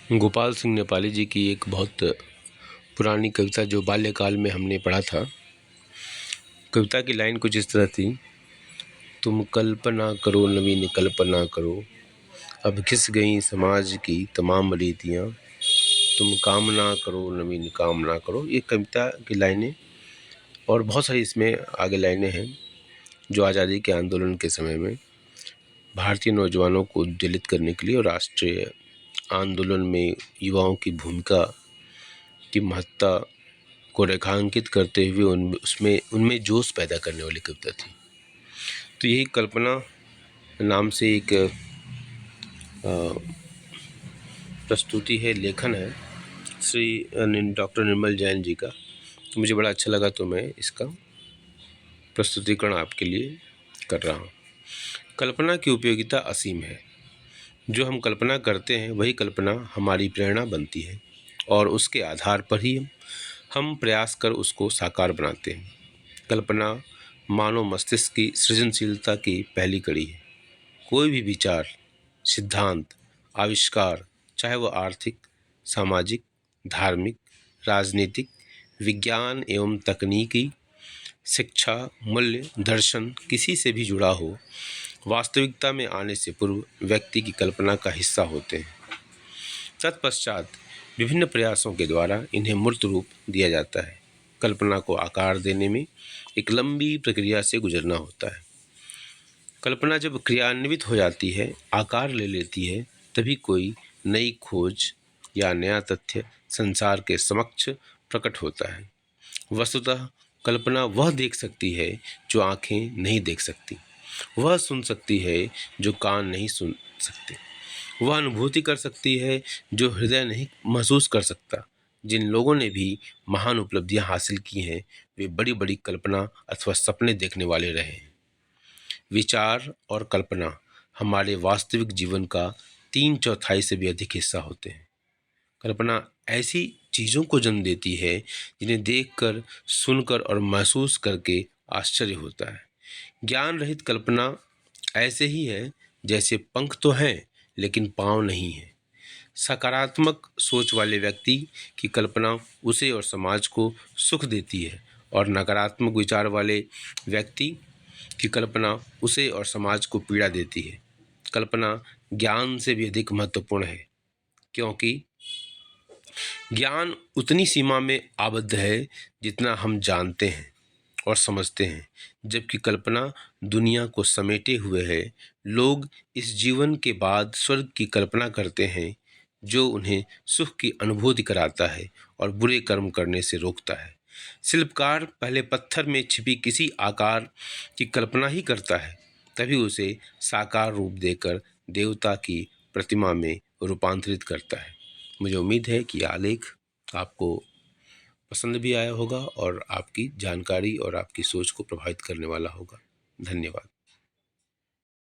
गोपाल सिंह नेपाली जी की एक बहुत पुरानी कविता जो बाल्यकाल में हमने पढ़ा था। कविता की लाइन कुछ इस तरह थी, तुम कल्पना करो नवीन कल्पना करो, अब घिस गई समाज की तमाम रीतियाँ, तुम कामना करो नवीन कामना करो। ये कविता की लाइनें और बहुत सारी इसमें आगे लाइनें हैं जो आज़ादी के आंदोलन के समय में भारतीय नौजवानों को उद्वेलित करने के लिए और राष्ट्रीय आंदोलन में युवाओं की भूमिका की महत्ता को रेखांकित करते हुए उनमें जोश पैदा करने वाली कविता थी। तो यही कल्पना नाम से एक प्रस्तुति है, लेखन है श्री डॉक्टर निर्मल जैन जी का। तो मुझे बड़ा अच्छा लगा, तो मैं इसका प्रस्तुतिकरण आपके लिए कर रहा हूँ। कल्पना की उपयोगिता असीम है। जो हम कल्पना करते हैं वही कल्पना हमारी प्रेरणा बनती है और उसके आधार पर ही हम प्रयास कर उसको साकार बनाते हैं। कल्पना मानव मस्तिष्क की सृजनशीलता की पहली कड़ी है। कोई भी विचार, सिद्धांत, आविष्कार, चाहे वह आर्थिक, सामाजिक, धार्मिक, राजनीतिक, विज्ञान एवं तकनीकी, शिक्षा, मूल्य, दर्शन, किसी से भी जुड़ा हो, वास्तविकता में आने से पूर्व व्यक्ति की कल्पना का हिस्सा होते हैं। तत्पश्चात विभिन्न प्रयासों के द्वारा इन्हें मूर्त रूप दिया जाता है। कल्पना को आकार देने में एक लंबी प्रक्रिया से गुजरना होता है। कल्पना जब क्रियान्वित हो जाती है, आकार ले लेती है, तभी कोई नई खोज या नया तथ्य संसार के समक्ष प्रकट होता है। वस्तुतः कल्पना वह देख सकती है जो आंखें नहीं देख सकती, वह सुन सकती है जो कान नहीं सुन सकते, वह अनुभूति कर सकती है जो हृदय नहीं महसूस कर सकता। जिन लोगों ने भी महान उपलब्धियां हासिल की हैं, वे बड़ी बड़ी कल्पना अथवा सपने देखने वाले रहे हैं। विचार और कल्पना हमारे वास्तविक जीवन का 3/4 से भी अधिक हिस्सा होते हैं। कल्पना ऐसी चीज़ों को जन्म देती है जिन्हें देखकर, सुनकर और महसूस करके आश्चर्य होता है। ज्ञान रहित कल्पना ऐसे ही है जैसे पंख तो हैं लेकिन पाँव नहीं है। सकारात्मक सोच वाले व्यक्ति की कल्पना उसे और समाज को सुख देती है और नकारात्मक विचार वाले व्यक्ति की कल्पना उसे और समाज को पीड़ा देती है। कल्पना ज्ञान से भी अधिक महत्वपूर्ण है, क्योंकि ज्ञान उतनी सीमा में आबद्ध है जितना हम जानते हैं और समझते हैं, जबकि कल्पना दुनिया को समेटे हुए है। लोग इस जीवन के बाद स्वर्ग की कल्पना करते हैं जो उन्हें सुख की अनुभूति कराता है और बुरे कर्म करने से रोकता है। शिल्पकार पहले पत्थर में छिपी किसी आकार की कल्पना ही करता है, तभी उसे साकार रूप देकर देवता की प्रतिमा में रूपांतरित करता है। मुझे उम्मीद है कि आलेख आपको पसंद भी आया होगा और आपकी जानकारी और आपकी सोच को प्रभावित करने वाला होगा। धन्यवाद।